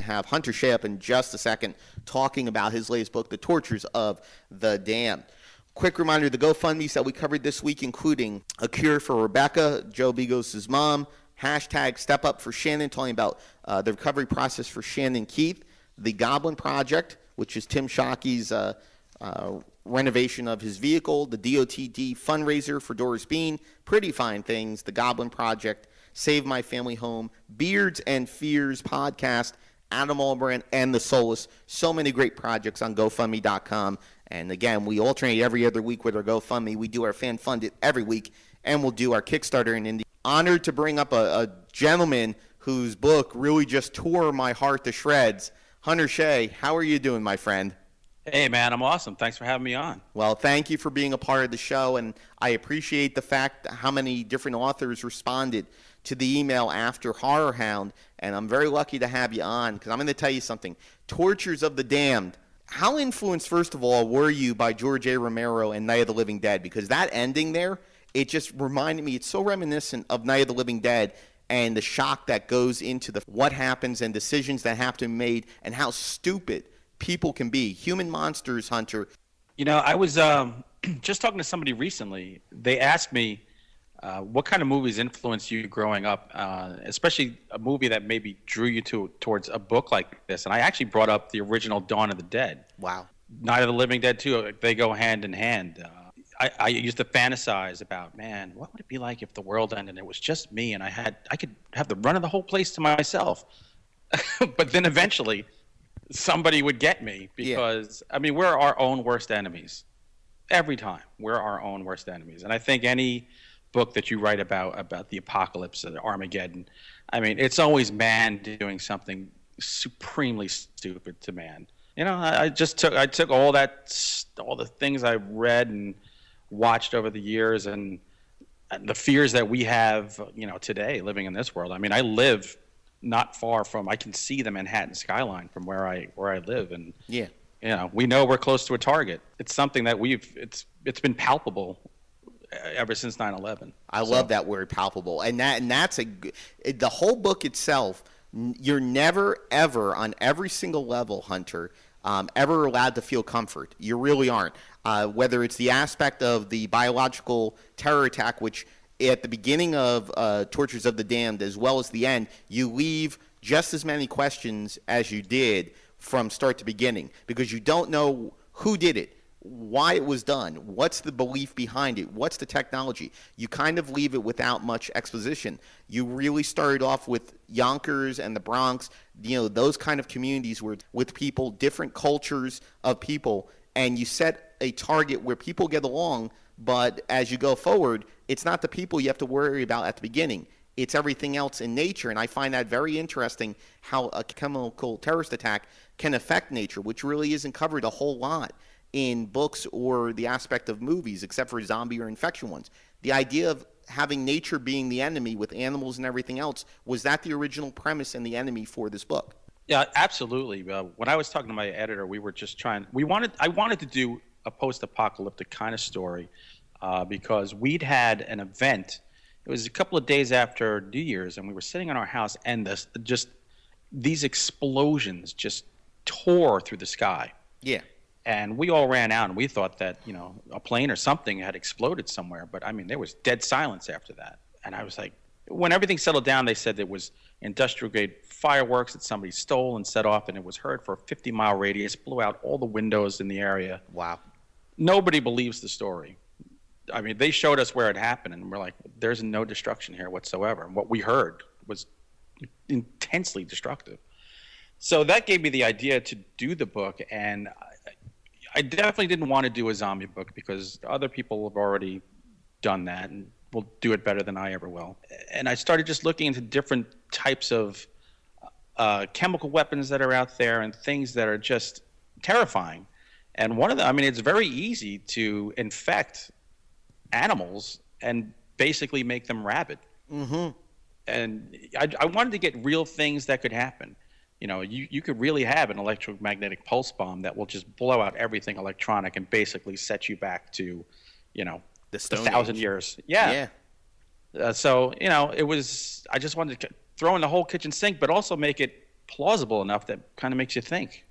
Have Hunter Shea up in just a second talking about his latest book, The Tortures of the Damned. Quick reminder, the GoFundMes that we covered this week, including A Cure for Rebecca, Joe Bigos' mom, hashtag Step Up for Shannon, talking about the recovery process for Shannon Keith, The Goblin Project, which is Tim Shockey's renovation of his vehicle, the DOTD fundraiser for Doris Bean, Pretty Fine Things, The Goblin Project, Save My Family Home, Beards and Fears podcast, Adam Albrand, and The Solace. So many great projects on GoFundMe.com. And again, we alternate every other week with our GoFundMe. We do our fan funded every week, and we'll do our Kickstarter in India. Honored to bring up a gentleman whose book really just tore my heart to shreds. Hunter Shea, how are you doing, my friend? Hey, man, I'm awesome. Thanks for having me on. Well, thank you for being a part of the show, and I appreciate the fact how many different authors responded to the email after Horror Hound, and I'm very lucky to have you on, because I'm going to tell you something. Tortures of the Damned. How influenced, first of all, were you by George A. Romero and Night of the Living Dead? Because that ending there, it just reminded me, it's so reminiscent of Night of the Living Dead and the shock that goes into what happens and decisions that have to be made and how stupid people can be. Human monsters, Hunter. You know, I was just talking to somebody recently. They asked me, what kind of movies influenced you growing up, especially a movie that maybe drew you towards a book like this? And I actually brought up the original Dawn of the Dead. Wow. Night of the Living Dead, too. They go hand in hand. I used to fantasize about, man, what would it be like if the world ended and it was just me and I could have the run of the whole place to myself. But then eventually somebody would get me because, I mean, we're our own worst enemies. Every time, we're our own worst enemies. And I think any book that you write about the apocalypse or Armageddon, I mean, it's always man doing something supremely stupid to man. You know, I took all the things I read and watched over the years and the fears that we have, you know, today living in this world. I mean, I live not far from, I can see the Manhattan skyline from where I live, and yeah, you know, we know we're close to a target. It's something that it's been palpable ever since 9/11. I love that word, palpable, and that's the whole book itself. You're never ever on every single level, Hunter, ever allowed to feel comfort. You really aren't. Whether it's the aspect of the biological terror attack, which at the beginning of Tortures of the Damned, as well as the end, you leave just as many questions as you did from start to beginning, because you don't know who did it, why it was done, what's the belief behind it, what's the technology. You kind of leave it without much exposition. You really started off with Yonkers and the Bronx, you know, those kind of communities with people, different cultures of people, and you set a target where people get along, but as you go forward, it's not the people you have to worry about at the beginning. It's everything else in nature, and I find that very interesting, how a chemical terrorist attack can affect nature, which really isn't covered a whole lot in books or the aspect of movies, except for zombie or infection ones. The idea of having nature being the enemy with animals and everything else, was that the original premise and the enemy for this book? Yeah, absolutely. When I was talking to my editor, we were just I wanted to do a post-apocalyptic kind of story because we'd had an event. It was a couple of days after New Year's, and we were sitting in our house, and these explosions just tore through the sky. Yeah. And we all ran out, and we thought that, you know, a plane or something had exploded somewhere. But, I mean, there was dead silence after that. And I was like, when everything settled down, they said it was industrial-grade fireworks that somebody stole and set off, and it was heard for a 50-mile radius, blew out all the windows in the area. Wow. Nobody believes the story. I mean, they showed us where it happened, and we're like, there's no destruction here whatsoever. And what we heard was intensely destructive. So that gave me the idea to do the book, and I definitely didn't want to do a zombie book because other people have already done that and will do it better than I ever will. And I started just looking into different types of chemical weapons that are out there and things that are just terrifying. And one of them, I mean, it's very easy to infect animals and basically make them rabid. Mm-hmm. And I wanted to get real things that could happen. You know, you could really have an electromagnetic pulse bomb that will just blow out everything electronic and basically set you back to, you know, the Stone 1,000 Age. years. Yeah. So, you know, I just wanted to throw in the whole kitchen sink, but also make it plausible enough that kind of makes you think.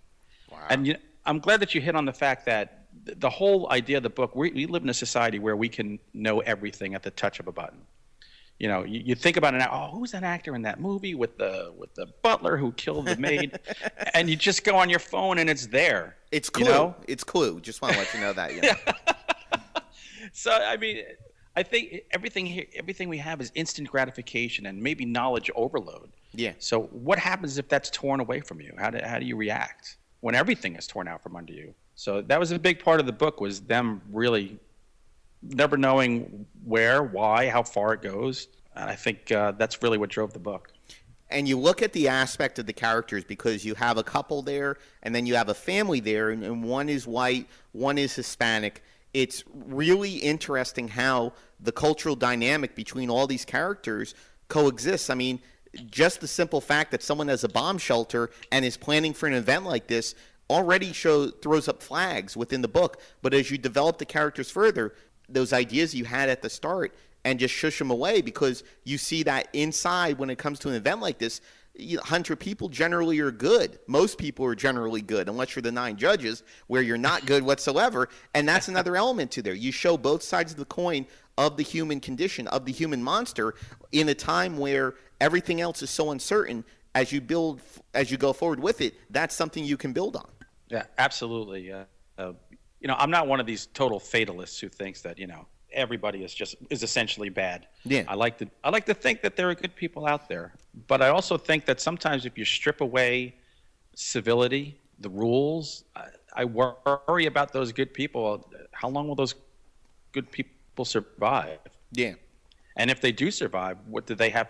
Wow. And I'm glad that you hit on the fact that the whole idea of the book, we live in a society where we can know everything at the touch of a button. You think about who's that actor in that movie with the butler who killed the maid, and you just go on your phone and it's there. It's Clue. It's Clue. Just want to let you know that. So I mean, I think everything we have is instant gratification and maybe knowledge overload. Yeah. So what happens if that's torn away from you? How do you react when everything is torn out from under you? So that was a big part of the book, was them really never knowing where, why, how far it goes. And I think that's really what drove the book. And you look at the aspect of the characters, because you have a couple there and then you have a family there, and one is white, one is Hispanic. It's really interesting how the cultural dynamic between all these characters coexists. I mean, just the simple fact that someone has a bomb shelter and is planning for an event like this already throws up flags within the book. But as you develop the characters further, those ideas you had at the start, and just shush them away, because you see that inside, when it comes to an event like this, Hunter, people generally are good. Most people are generally good, unless you're the 9 judges, where you're not good whatsoever. And that's another element to there. You show both sides of the coin of the human condition, of the human monster, in a time where everything else is so uncertain. As you go forward with it, that's something you can build on. Yeah, absolutely. I'm not one of these total fatalists who thinks that everybody is essentially bad. Yeah. I like to think that there are good people out there, but I also think that sometimes if you strip away civility, the rules, I worry about those good people. How long will those good people survive? Yeah. And if they do survive, what do they have?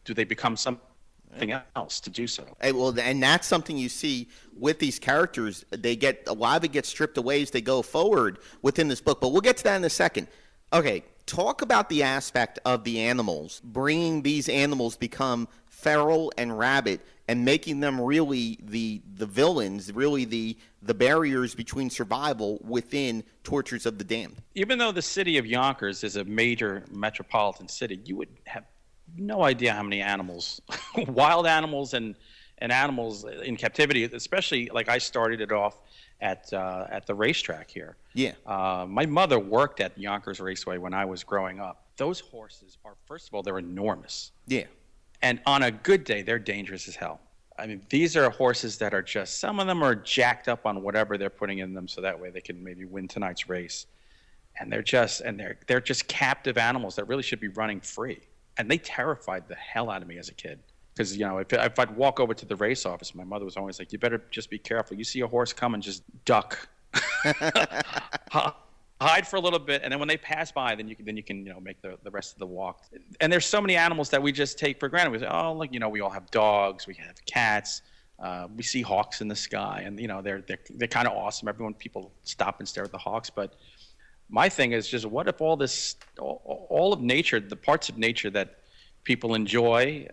Do they become something else to do so? And that's something you see with these characters. A lot of it gets stripped away as they go forward within this book, but we'll get to that in a second. Okay, talk about the aspect of the animals, bringing these animals become feral and rabid, and making them really the villains, really the barriers between survival within Tortures of the Damned. Even though the city of Yonkers is a major metropolitan city, you would have no idea how many animals, wild animals and animals in captivity, especially like I started it off at the racetrack here. Yeah. My mother worked at Yonkers Raceway when I was growing up. Those horses are, first of all, they're enormous. Yeah. And on a good day, they're dangerous as hell. I mean, these are horses that are just, some of them are jacked up on whatever they're putting in them, so that way they can maybe win tonight's race. And they're just captive animals that really should be running free. And they terrified the hell out of me as a kid. Because, if I'd walk over to the race office, my mother was always like, you better just be careful. You see a horse coming, just duck. Hide for a little bit, and then when they pass by, then you can make the rest of the walk. And there's so many animals that we just take for granted. We say, oh, look, we all have dogs, we have cats, we see hawks in the sky, and they're kind of awesome. People stop and stare at the hawks. But my thing is just, what if all of nature, the parts of nature that people enjoy,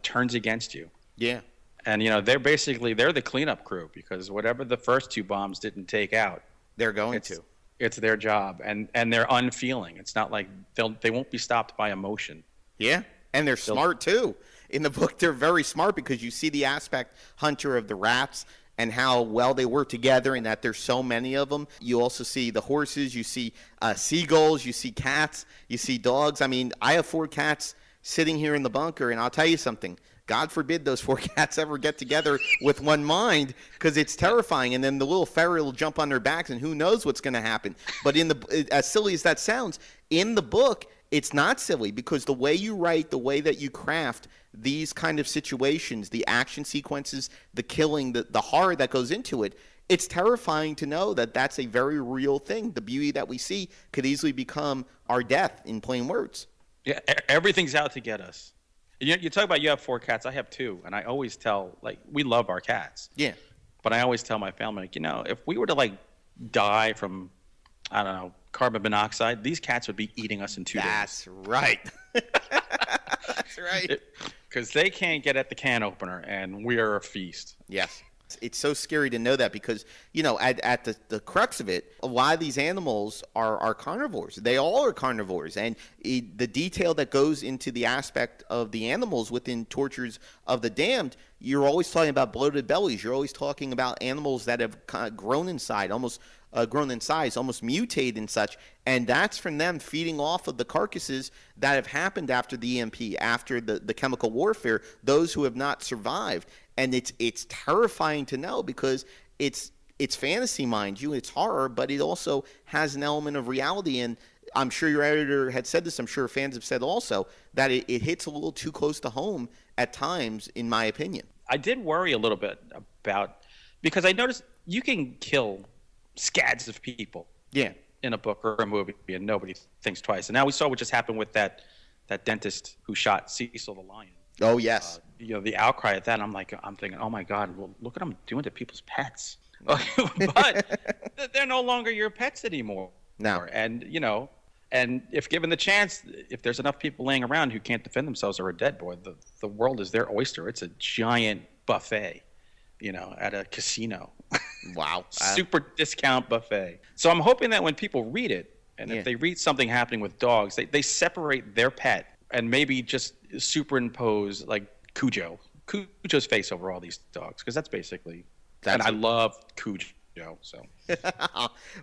turns against you? Yeah. And they're the cleanup crew, because whatever the first 2 bombs didn't take out, they're going to. It's their job, and they're unfeeling. It's not like they won't be stopped by emotion. Yeah, and they're smart too. In the book, they're very smart, because you see the aspect, Hunter, of the rats and how well they work together, and that there's so many of them. You also see the horses, you see seagulls, you see cats, you see dogs. I mean, I have 4 cats sitting here in the bunker, and I'll tell you something. God forbid those 4 cats ever get together with one mind, because it's terrifying. And then the little ferret will jump on their backs, and who knows what's going to happen. But as silly as that sounds, in the book, it's not silly, because the way you write, the way that you craft these kind of situations, the action sequences, the killing, the horror that goes into it, it's terrifying to know that that's a very real thing. The beauty that we see could easily become our death, in plain words. Yeah, everything's out to get us. You talk about you have 4 cats. I have 2, and I always tell, we love our cats. Yeah. But I always tell my family, if we were to die from, I don't know, carbon monoxide, these cats would be eating us in 2 days. That's right. That's right. Because they can't get at the can opener, and we are a feast. Yes. It's so scary to know that because, at the crux of it, a lot of these animals are carnivores. They all are carnivores. And the detail that goes into the aspect of the animals within Tortures of the Damned, you're always talking about bloated bellies. You're always talking about animals that have kind of grown in size, almost mutated and such. And that's from them feeding off of the carcasses that have happened after the EMP, after the chemical warfare, those who have not survived. And it's terrifying to know because it's fantasy, mind you, it's horror, but it also has an element of reality. And I'm sure your editor had said this, I'm sure fans have said also, that it hits a little too close to home at times, in my opinion. I did worry a little bit because I noticed you can kill scads of people in a book or a movie and nobody thinks twice. And now we saw what just happened with that dentist who shot Cecil the lion. Oh, yes. The outcry at that, I'm thinking, oh my God, well, look what I'm doing to people's pets. But they're no longer your pets anymore. No. And, and if given the chance, if there's enough people laying around who can't defend themselves or are dead, boy, the world is their oyster. It's a giant buffet, at a casino. Wow. Super discount buffet. So I'm hoping that when people read it, and if they read something happening with dogs, they separate their pet and maybe just superimpose like Cujo's face over all these dogs, because that's basically. And I love Cujo. So.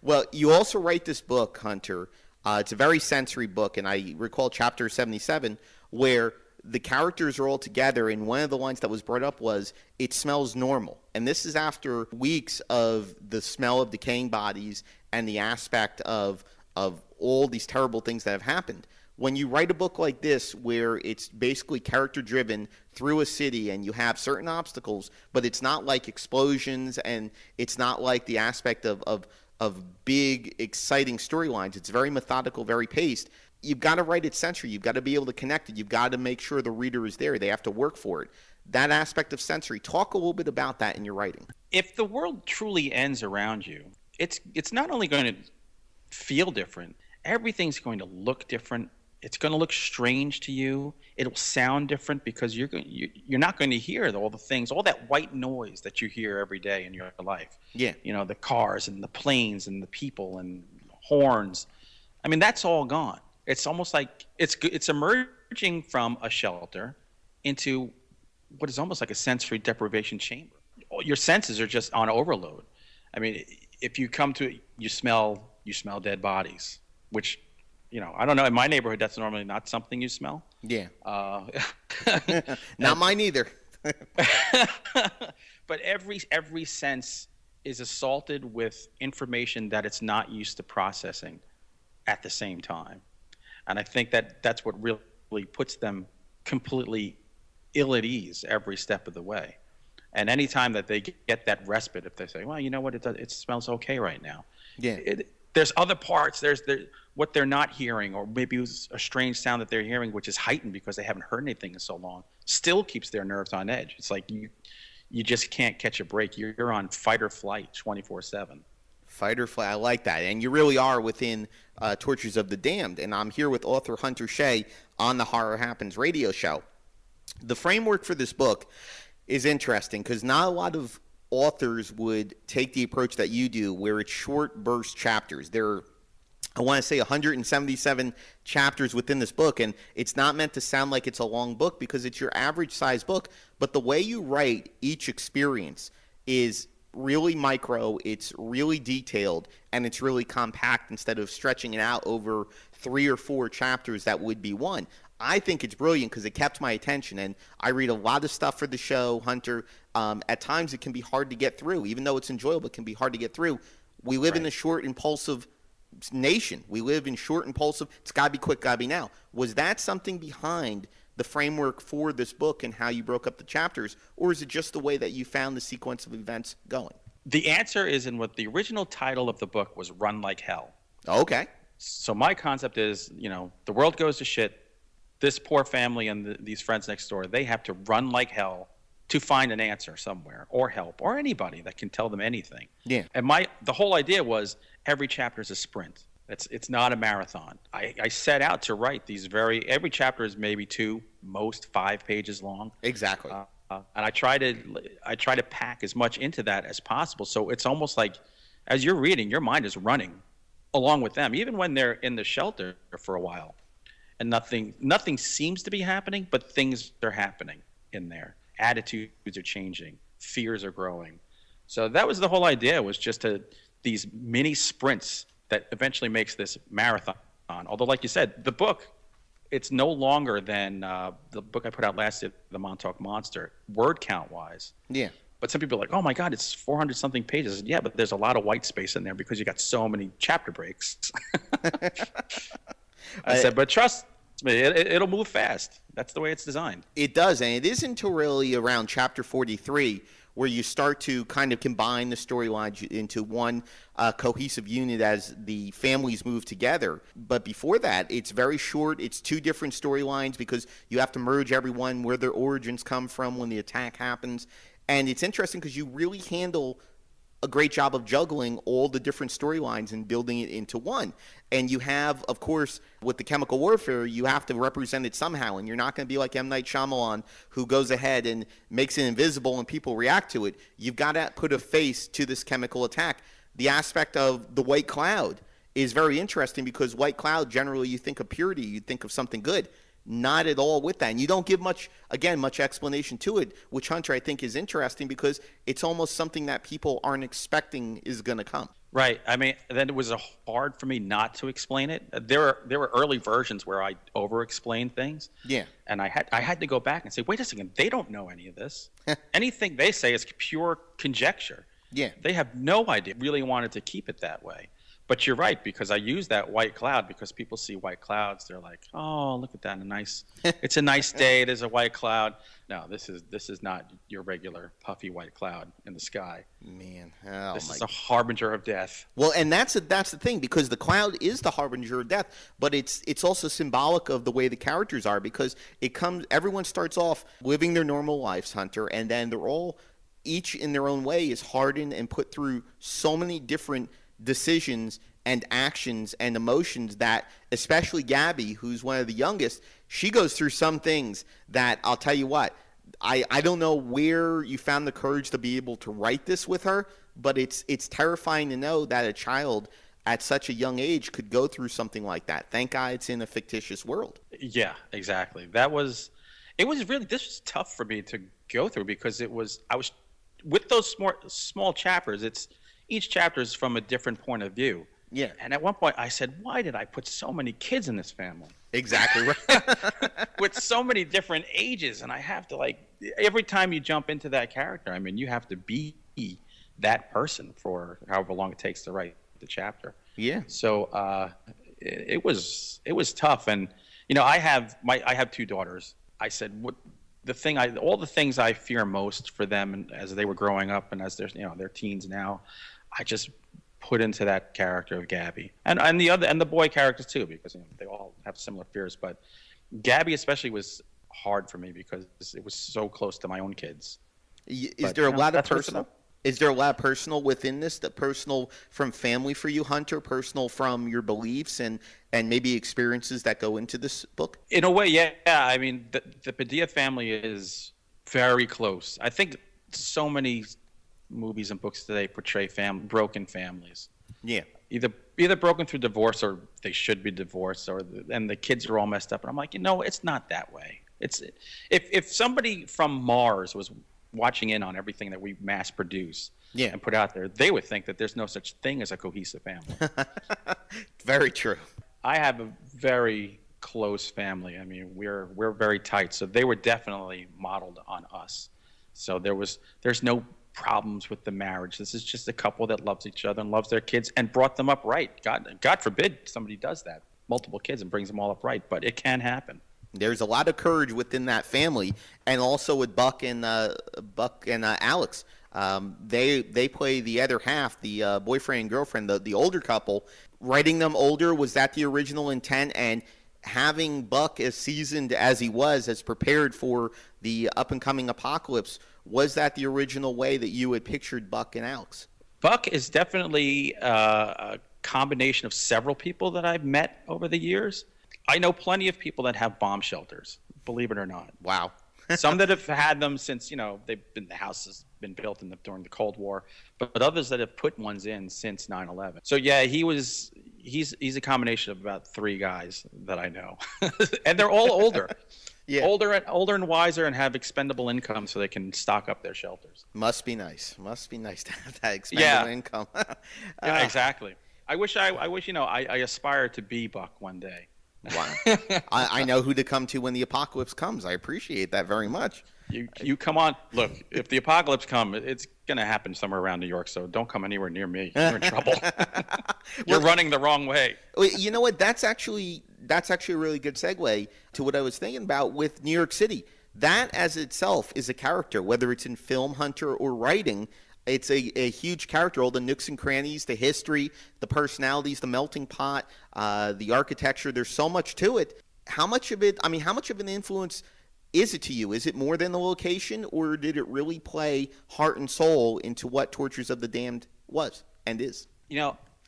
Well, you also write this book, Hunter. It's a very sensory book, and I recall chapter 77 where the characters are all together, and one of the lines that was brought up was, "It smells normal." And this is after weeks of the smell of decaying bodies and the aspect of all these terrible things that have happened. When you write a book like this, where it's basically character-driven through a city and you have certain obstacles, but it's not like explosions and it's not like the aspect of big, exciting storylines. It's very methodical, very paced. You've got to write it sensory. You've got to be able to connect it. You've got to make sure the reader is there. They have to work for it. That aspect of sensory, talk a little bit about that in your writing. If the world truly ends around you, it's not only going to feel different, everything's going to look different. It's going to look strange to you. It'll sound different because you're not going to hear all the things, all that white noise that you hear every day in your life. Yeah. The cars and the planes and the people and horns. I mean, that's all gone. It's almost like it's emerging from a shelter into what is almost like a sensory deprivation chamber. Your senses are just on overload. I mean, if you come to it, you smell dead bodies, which, I don't know. In my neighborhood, that's normally not something you smell. Yeah. Not mine either. But every sense is assaulted with information that it's not used to processing at the same time. And I think that's what really puts them completely ill at ease every step of the way. And anytime that they get that respite, if they say, well, you know what, it smells okay right now. Yeah. There's other parts. There's what they're not hearing, or maybe it was a strange sound that they're hearing, which is heightened because they haven't heard anything in so long, still keeps their nerves on edge. It's like you just can't catch a break. You're on fight or flight 24/7. Fight or flight. I like that. And you really are within Tortures of the Damned. And I'm here with author Hunter Shea on the Horror Happens radio show. The framework for this book is interesting because not a lot of authors would take the approach that you do, where it's short burst chapters. There are, I want to say, 177 chapters within this book, and it's not meant to sound like it's a long book because it's your average size book, but the way you write each experience is really micro, it's really detailed, and it's really compact instead of stretching it out over 3 or 4 chapters that would be one. I think it's brilliant because it kept my attention, and I read a lot of stuff for the show, Hunter. At times it can be hard to get through. Even though it's enjoyable, it can be hard to get through. We live in a short, impulsive nation. We live in short, impulsive, it's got to be quick, got to be now. Was that something behind the framework for this book and how you broke up the chapters, or is it just the way that you found the sequence of events going? The answer is in what the original title of the book was, Run Like Hell. Okay. So my concept is, the world goes to shit. This poor family and these friends next door, they have to run like hell to find an answer somewhere, or help, or anybody that can tell them anything. Yeah. And the whole idea was every chapter is a sprint. It's not a marathon. I set out to write every chapter is maybe 2, most 5 pages long. Exactly. and I try to pack as much into that as possible. So it's almost like, as you're reading, your mind is running along with them, even when they're in the shelter for a while, and nothing seems to be happening, but things are happening in there. Attitudes are changing, fears are growing. So that was the whole idea, was just these mini sprints that eventually makes this marathon. Although, like you said, the book, it's no longer than the book I put out last year, The Montauk Monster, word count wise. Yeah. But some people are like, oh my God, it's 400 something pages. Yeah, but there's a lot of white space in there because you got so many chapter breaks. I said, but trust me, it'll move fast. That's the way it's designed. It does, and it isn't until really around chapter 43 where you start to kind of combine the storylines into one cohesive unit as the families move together. But before that, it's very short. It's two different storylines because you have to merge everyone, where their origins come from when the attack happens. And it's interesting because you really handle a great job of juggling all the different storylines and building it into one. And you have, of course, with the chemical warfare, you have to represent it somehow. And you're not going to be like M. Night Shyamalan, who goes ahead and makes it invisible and people react to it. You've got to put a face to this chemical attack. The aspect of the white cloud is very interesting because white cloud, generally you think of purity, you think of something good. Not at all with that. And you don't give much explanation to it, which, Hunter, I think is interesting because it's almost something that people aren't expecting is going to come. Right. I mean, then it was hard for me not to explain it. There were early versions where I over-explained things. Yeah. And I had to go back and say, wait a second, they don't know any of this. Anything they say is pure conjecture. Yeah. They have no idea. Really wanted to keep it that way. But you're right, because I use that white cloud because people see white clouds. They're like, oh, look at that. It's a nice day. There's a white cloud. No, this is not your regular puffy white cloud in the sky. Man, this is a harbinger of death. Well, and that's the thing, because the cloud is the harbinger of death, but it's also symbolic of the way the characters are, because everyone starts off living their normal lives, Hunter, and then they're all, each in their own way, is hardened and put through so many different decisions and actions and emotions that, especially Gabby, who's one of the youngest, she goes through some things that, I'll tell you what, I don't know where you found the courage to be able to write this with her, but it's terrifying to know that a child at such a young age could go through something like that. Thank God it's in a fictitious world. Yeah, exactly. This was tough for me to go through because I was with those small chapters. Each chapter is from a different point of view. Yeah. And at one point I said, why did I put so many kids in this family? Exactly right. With so many different ages. And I have to, every time you jump into that character, I mean, you have to be that person for however long it takes to write the chapter. Yeah. So it was tough. And, I have two daughters. I said, all the things I fear most for them, and as they were growing up and as they're teens now, I just put into that character of Gabby, and the boy characters too, because they all have similar fears. But Gabby especially was hard for me because it was so close to my own kids. Is there a lot of personal within this? The personal from family for you, Hunter? Personal from your beliefs and maybe experiences that go into this book? In a way, yeah. I mean, the Padilla family is very close. I think so many movies and books today portray broken families. Yeah. Either broken through divorce, or they should be divorced, and the kids are all messed up. And I'm like, it's not that way. It's if somebody from Mars was watching in on everything that we mass produce and put out there, they would think that there's no such thing as a cohesive family. Very true. I have a very close family. I mean, we're very tight. So they were definitely modeled on us. So there's no problems with the marriage. This is just a couple that loves each other and loves their kids and brought them up right. God forbid somebody does that, multiple kids, and brings them all up right, but it can happen. There's a lot of courage within that family, and also with Buck and Alex. They play the other half, the boyfriend and girlfriend, the older couple. Writing them older, was that the original intent? And having Buck as seasoned as he was, as prepared for the up-and-coming apocalypse, was that the original way that you had pictured Buck and Alex? Buck is definitely a combination of several people that I've met over the years. I know plenty of people that have bomb shelters, believe it or not. Wow. Some that have had them since, the house has been built during the Cold War, but others that have put ones in since 9/11. So yeah, he's a combination of about 3 guys that I know, and they're all older. Yeah. Older and wiser, and have expendable income so they can stock up their shelters. Must be nice to have that expendable income. Yeah, exactly. I wish I aspire to be Buck one day. Wow. I know who to come to when the apocalypse comes. I appreciate that very much. You come on. Look, if the apocalypse comes, it's going to happen somewhere around New York, so don't come anywhere near me. You're in trouble. You're running the wrong way. You know what? That's actually a really good segue to what I was thinking about with New York City. That as itself is a character, whether it's in film, Hunter, or writing. It's a huge character, all the nooks and crannies, the history, the personalities, the melting pot, the architecture. There's so much to it. How much of an influence is it to you? Is it more than the location, or did it really play heart and soul into what Tortures of the Damned was and is?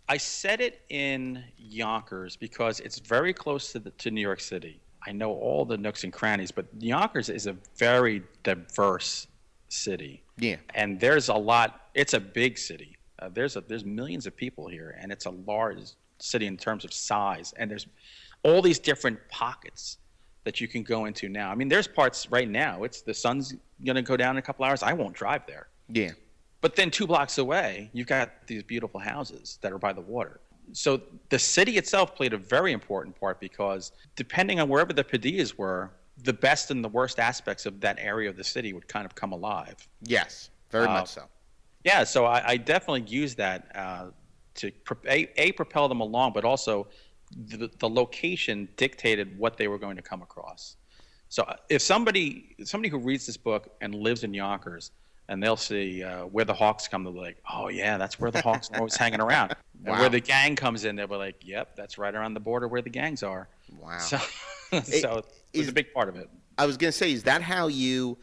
I said it in Yonkers because it's very close to New York City. I know all the nooks and crannies, but Yonkers is a very diverse city. Yeah. And there's a lot. It's a big city. There's millions of people here, and it's a large city in terms of size. And there's all these different pockets that you can go into now. I mean, there's parts right now. It's the sun's going to go down in a couple hours. I won't drive there. Yeah. But then 2 blocks away, you've got these beautiful houses that are by the water. So the city itself played a very important part because depending on wherever the Padillas were, the best and the worst aspects of that area of the city would kind of come alive. Yes, very much so. Yeah, so I definitely use that to propel them along, but also the location dictated what they were going to come across. So if somebody who reads this book and lives in Yonkers, and they'll see where the Hawks come, they'll be like, oh yeah, that's where the Hawks are always hanging around. Wow. And where the gang comes in, they'll be like, yep, that's right around the border where the gangs are. Wow. So it's a big part of it. I was going to say, is that how you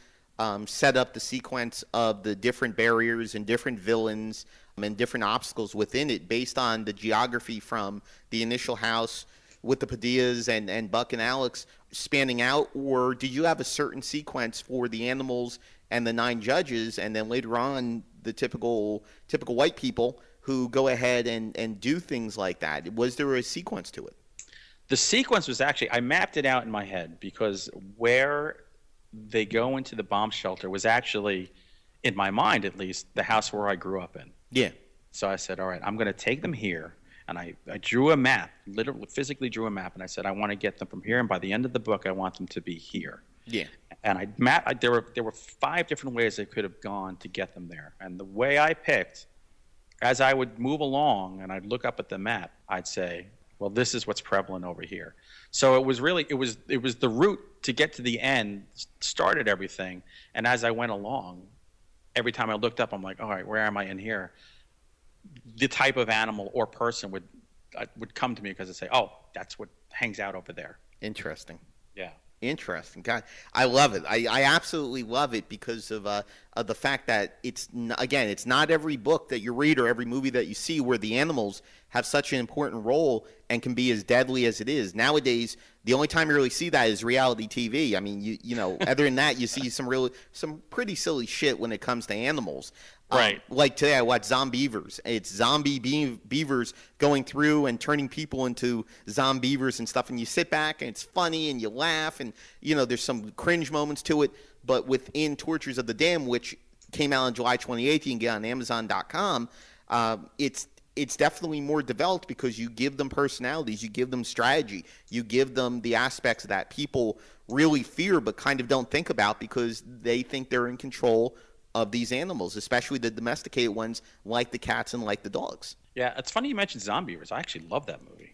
set up the sequence of the different barriers and different villains and different obstacles within it based on the geography from the initial house with the Padillas and Buck and Alex spanning out? Or did you have a certain sequence for the animals and the 9 judges, and then later on the typical white people who go ahead and do things like that? Was there a sequence to it? The sequence was actually, I mapped it out in my head because where they go into the bomb shelter was actually, in my mind at least, the house where I grew up in. Yeah. So I said, all right, I'm going to take them here. And I drew a map, literally physically drew a map, and I said, I want to get them from here, and by the end of the book, I want them to be here. Yeah. And there were 5 different ways they could have gone to get them there. And the way I picked, as I would move along and I'd look up at the map, I'd say, well, this is what's prevalent over here. So it was the route to get to the end started everything. And as I went along, every time I looked up, I'm like, all right, where am I in here? The type of animal or person would come to me because I'd say, oh, that's what hangs out over there. Interesting. Yeah. Interesting. God, I love it. I absolutely love it because of the fact that it's not every book that you read or every movie that you see where the animals have such an important role and can be as deadly as it is. Nowadays, the only time you really see that is reality TV. I mean, you know, other than that, you see some pretty silly shit when it comes to animals. Right. Like today I watched Zombievers. It's zombie beavers going through and turning people into zombievers and stuff. And you sit back and it's funny and you laugh and, you know, there's some cringe moments to it. But within Tortures of the Damned, which came out on July 28th, you can get on Amazon.com, it's definitely more developed because you give them personalities, you give them strategy, you give them the aspects that people really fear but kind of don't think about because they think they're in control of these animals, especially the domesticated ones like the cats and like the dogs. Yeah, it's funny you mentioned Zombievers. I actually love that movie.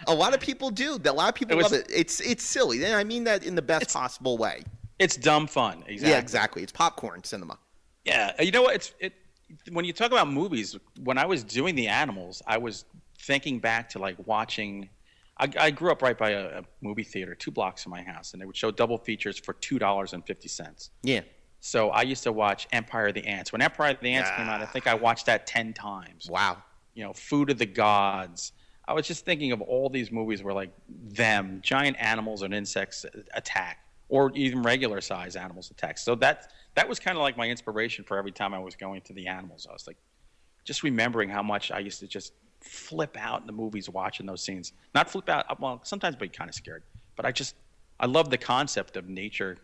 A lot of people do. A lot of people love it. It's silly. And I mean that in the best possible way. It's dumb fun. Exactly. Yeah, exactly. It's popcorn cinema. Yeah. You know what? When you talk about movies, when I was doing the animals, I was thinking back to like watching. I grew up right by a movie theater 2 blocks from my house, and they would show double features for $2.50. Yeah. So I used to watch Empire of the Ants. When Empire of the Ants came out, I think I watched that 10 times. Wow. You know, Food of the Gods, I was just thinking of all these movies where like giant animals and insects attack, or even regular size animals attack. So that was kind of like my inspiration for every time I was going to the animals. I was like, just remembering how much I used to just flip out in the movies watching those scenes. Not flip out, well, sometimes be kind of scared, but I love the concept of nature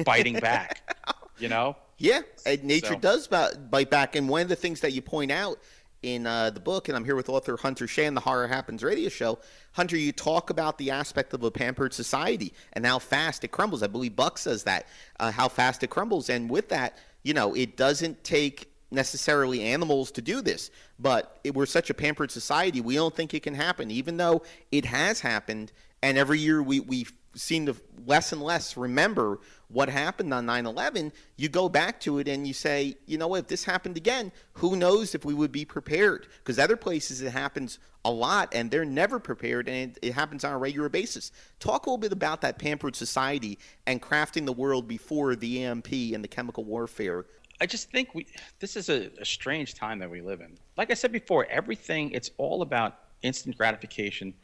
biting back, you know? Yeah, nature does bite back. And one of the things that you point out in the book, and I'm here with author Hunter Shea on the Horror Happens radio show. Hunter, you talk about the aspect of a pampered society and how fast it crumbles. I believe Buck says that, how fast it crumbles. And with that, it doesn't take necessarily animals to do this, but we're such a pampered society, we don't think it can happen, even though it has happened. And every year we seem to less and less remember what happened on 9/11. You go back to it and you say, if this happened again, who knows if we would be prepared? Because other places it happens a lot and they're never prepared, and it happens on a regular basis. Talk a little bit about that pampered society and crafting the world before the EMP and the chemical warfare. I just think this is a strange time that we live in. Like I said before, it's all about instant gratification.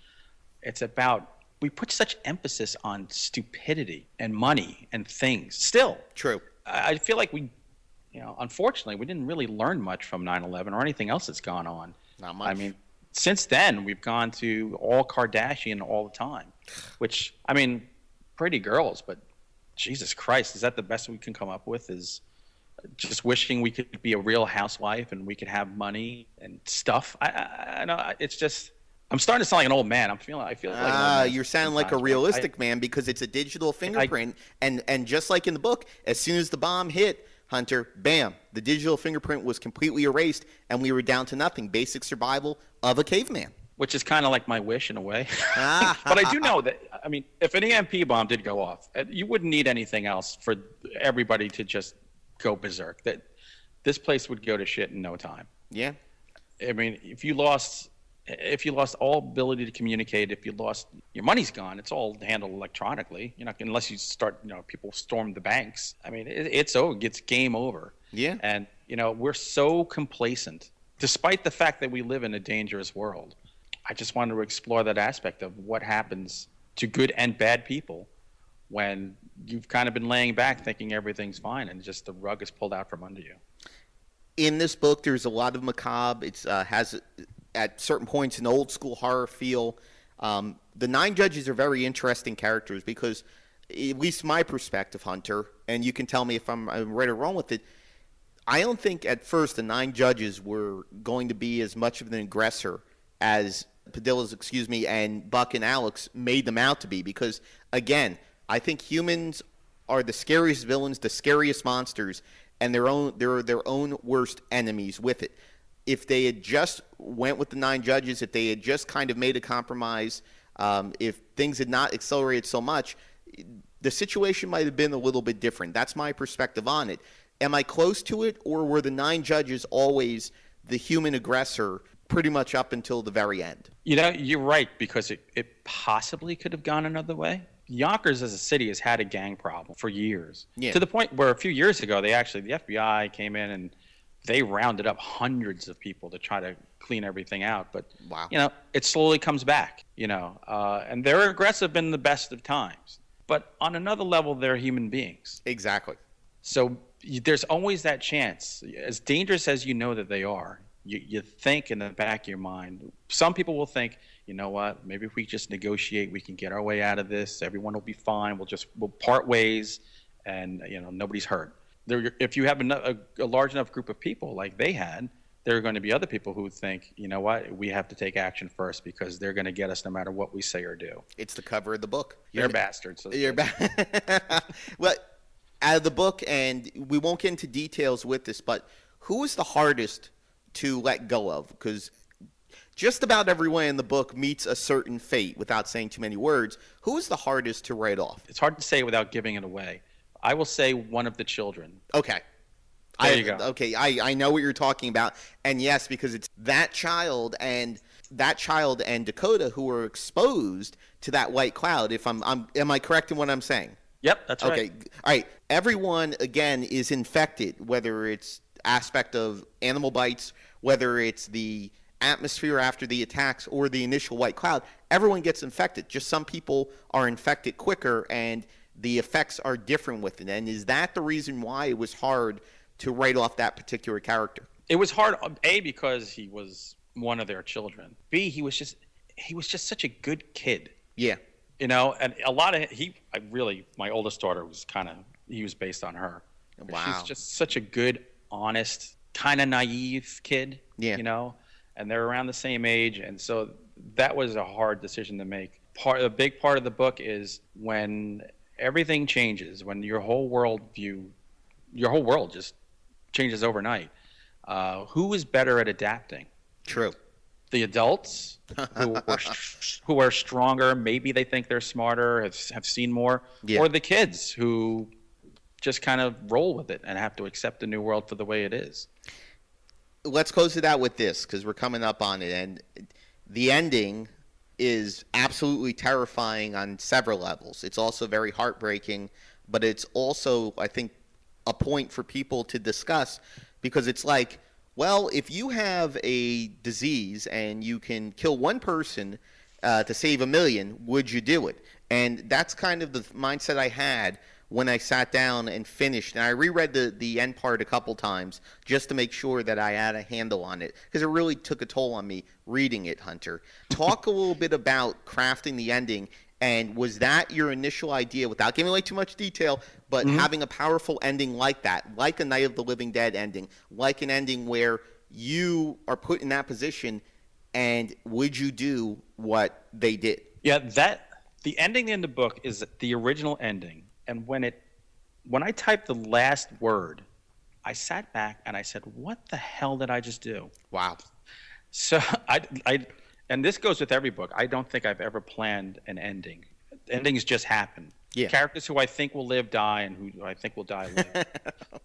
It's about, we put such emphasis on stupidity and money and things. Still. True. I feel like unfortunately, we didn't really learn much from 9/11 or anything else that's gone on. Not much. I mean, since then, we've gone to all Kardashian all the time, which, pretty girls, but Jesus Christ, is that the best we can come up with, is just wishing we could be a real housewife and we could have money and stuff. I know, it's just, I'm starting to sound like an old man. I feel like you're sounding like a realistic man, because it's a digital fingerprint, and just like in the book, as soon as the bomb hit, Hunter, bam, the digital fingerprint was completely erased, and we were down to nothing. Basic survival of a caveman. Which is kind of like my wish in a way. But I do know that, if an EMP bomb did go off, you wouldn't need anything else for everybody to just go berserk. That this place would go to shit in no time. Yeah. If you lost all ability to communicate, if you lost, your money's gone. It's all handled electronically. Unless you start, people storm the banks. It's game over. Yeah. And we're so complacent, despite the fact that we live in a dangerous world. I just wanted to explore that aspect of what happens to good and bad people when you've kind of been laying back thinking everything's fine and just the rug is pulled out from under you. In this book, there's a lot of macabre. It has, at certain points, an old school horror feel. The 9 judges are very interesting characters because, at least my perspective, Hunter, and you can tell me if I'm right or wrong with it, I don't think at first the 9 judges were going to be as much of an aggressor as Padilla's, and Buck and Alex made them out to be, because, again, I think humans are the scariest villains, the scariest monsters, and they're their own worst enemies with it. If they had just went with the 9 judges, if they had just kind of made a compromise, if things had not accelerated so much, the situation might have been a little bit different. That's my perspective on it. Am I close to it, or were the 9 judges always the human aggressor pretty much up until the very end? You're right, because it possibly could have gone another way. Yonkers as a city has had a gang problem for years, to the point where a few years ago, the FBI came in and they rounded up hundreds of people to try to clean everything out. But, wow. It slowly comes back, and they're aggressive in the best of times. But on another level, they're human beings. Exactly. So there's always that chance. As dangerous as that they are, you think in the back of your mind, some people will think, you know what, maybe if we just negotiate, we can get our way out of this. Everyone will be fine. We'll part ways, and nobody's hurt. If you have a large enough group of people like they had, there are going to be other people who think, you know what, we have to take action first because they're going to get us no matter what we say or do. It's the cover of the book. They're bastards. Well, out of the book, and we won't get into details with this, but who is the hardest to let go of? Because just about everyone in the book meets a certain fate without saying too many words. Who is the hardest to write off? It's hard to say without giving it away. I will say one of the children. Okay. There you go. Okay, I know what you're talking about. And yes, because it's that child and Dakota who are exposed to that white cloud. Am I correct in what I'm saying? Yep, that's right. Okay. All right. Everyone, again, is infected, whether it's aspect of animal bites, whether it's the atmosphere after the attacks or the initial white cloud, everyone gets infected. Just some people are infected quicker, and the effects are different with it. And is that the reason why it was hard to write off that particular character? It was hard, A, because he was one of their children. B, he was just such a good kid. Yeah. And my oldest daughter he was based on her. Wow. She's just such a good, honest, kind of naive kid. Yeah. And they're around the same age, and so that was a hard decision to make. A big part of the book is when everything changes, when your whole world just changes overnight. Who is better at adapting? True. The adults who are stronger, maybe they think they're smarter, have seen more, or the kids who just kind of roll with it and have to accept the new world for the way it is. Let's close it out with this, because we're coming up on it. And the ending is absolutely terrifying on several levels. It's also very heartbreaking, but it's also, I think, a point for people to discuss, because it's like, well, if you have a disease and you can kill one person to save 1 million, would you do it? And that's kind of the mindset I had when I sat down and finished. And I reread the end part a couple times just to make sure that I had a handle on it, because it really took a toll on me reading it, Hunter. Talk a little bit about crafting the ending, and was that your initial idea, without giving away too much detail, but having a powerful ending like that, like a Night of the Living Dead ending, like an ending where you are put in that position, and would you do what they did? Yeah, the ending in the book is the original ending. And when I typed the last word, I sat back and I said, "What the hell did I just do?" Wow. So and this goes with every book. I don't think I've ever planned an ending. Endings just happen. Yeah. Characters who I think will live die, and who I think will die live.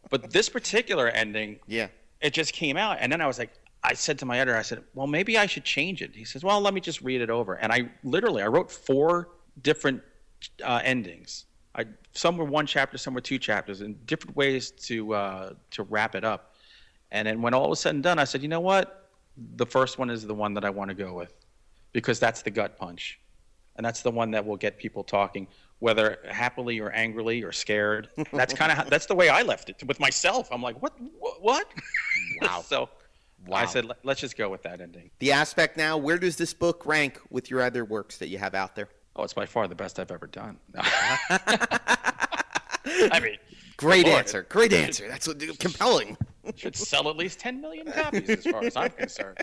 But this particular ending, it just came out, and then I said to my editor, I said, "Well, maybe I should change it." He says, "Well, let me just read it over." And I wrote 4 different endings. Some were 1 chapter, some were 2 chapters, and different ways to wrap it up. And then when all was said and done, I said, you know what? The first one is the one that I want to go with, because that's the gut punch, and that's the one that will get people talking, whether happily or angrily or scared. That's that's the way I left it with myself. I'm like, what? Wow. So I said, let's just go with that ending. The aspect now, where does this book rank with your other works that you have out there? Oh, it's by far the best I've ever done. I mean, great answer. Great answer. That's compelling. Should sell at least 10 million copies, as far as I'm concerned.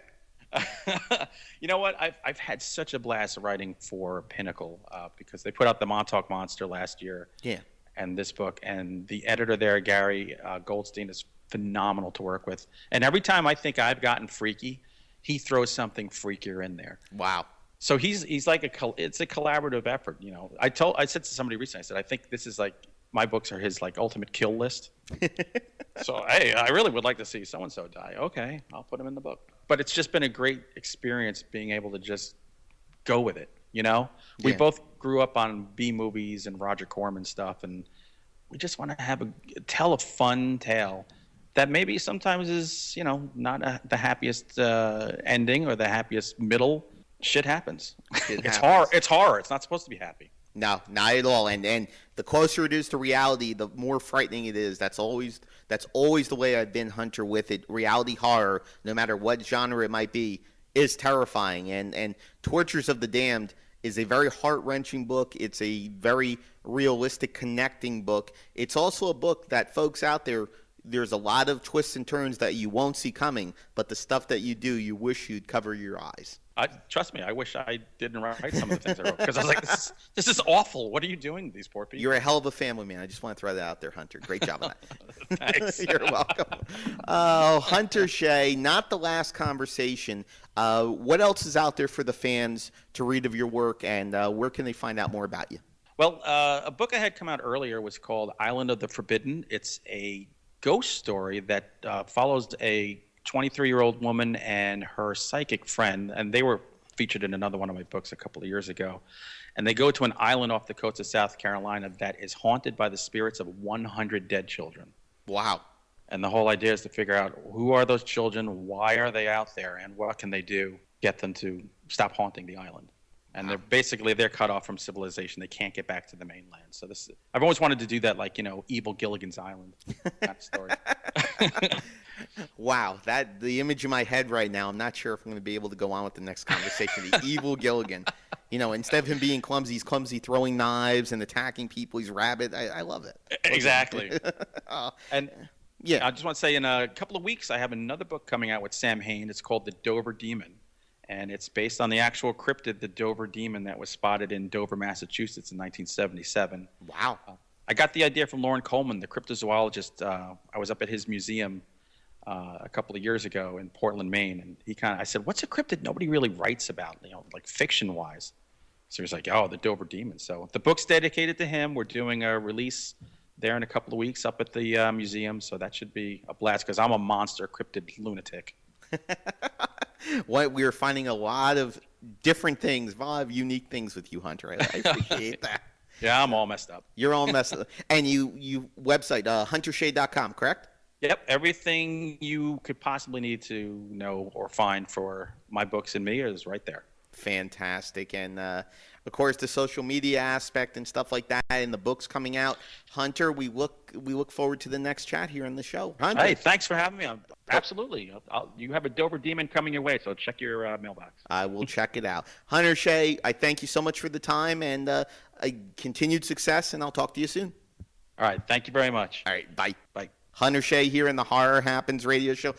You know what? I've had such a blast writing for Pinnacle, because they put out the Montauk Monster last year. Yeah. And this book, and the editor there, Gary Goldstein, is phenomenal to work with. And every time I think I've gotten freaky, he throws something freakier in there. Wow. So he's like it's a collaborative effort. I said to somebody recently, I said, I think this is like, my books are his like ultimate kill list. So, hey, I really would like to see so-and-so die. Okay, I'll put him in the book. But it's just been a great experience being able to just go with it. We both grew up on B movies and Roger Corman stuff, and we just want to tell a fun tale that maybe sometimes is, not the happiest ending or the happiest middle. Shit happes. It's horror. It's horror. It's not supposed to be happy. No, not at all. And the closer it is to reality, the more frightening it is. That's always the way I've been, Hunter, with it. Reality horror, no matter what genre it might be, is terrifying. And Tortures of the Damned is a very heart-wrenching book. It's a very realistic, connecting book. It's also a book that folks out there, there's a lot of twists and turns that you won't see coming, but the stuff that you do, you wish you'd cover your eyes. Trust me, I wish I didn't write some of the things I wrote, because I was like, this is awful. What are you doing to these poor people? You're a hell of a family man. I just want to throw that out there, Hunter. Great job on that. Thanks. You're welcome. Hunter Shea, not the last conversation. What else is out there for the fans to read of your work, and where can they find out more about you? Well, a book I had come out earlier was called Island of the Forbidden. It's a ghost story that follows a 23-year-old woman and her psychic friend, and they were featured in another one of my books a couple of years ago. And they go to an island off the coast of South Carolina that is haunted by the spirits of 100 dead children. Wow. And the whole idea is to figure out who are those children, why are they out there, and what can they do get them to stop haunting the island. And they're cut off from civilization. They can't get back to the mainland. So I've always wanted to do that, like, evil Gilligan's Island kind of story. Wow, the image in my head right now, I'm not sure if I'm going to be able to go on with the next conversation. The evil Gilligan. Instead of him being clumsy, he's clumsy throwing knives and attacking people. He's rabid. I love it. Exactly. And yeah, I just want to say in a couple of weeks, I have another book coming out with Sam Hain. It's called The Dover Demon. And it's based on the actual cryptid, the Dover Demon, that was spotted in Dover, Massachusetts in 1977. Wow. I got the idea from Lauren Coleman, the cryptozoologist. I was up at his museum a couple of years ago in Portland, Maine, and I said, "What's a cryptid nobody really writes about, like fiction-wise?" So he's like, "Oh, the Dover Demon." So the book's dedicated to him. We're doing a release there in a couple of weeks up at the museum, so that should be a blast because I'm a monster cryptid lunatic. We're finding a lot of different things, a lot of unique things with you, Hunter. I appreciate that. Yeah, I'm all messed up. You're all messed up. And you website, huntershea.com, correct? Yep, everything you could possibly need to know or find for my books and me is right there. Fantastic. And of course the social media aspect and stuff like that, and the books coming out. Hunter, we look forward to the next chat here on the show. Hunter. Hey, thanks for having me. Absolutely. You have a Dover Demon coming your way, so check your mailbox. I will check it out. Hunter Shea, I thank you so much for the time and continued success, and I'll talk to you soon. All right, thank you very much. All right, bye. Bye. Hunter Shea here in the Horror Happens radio show.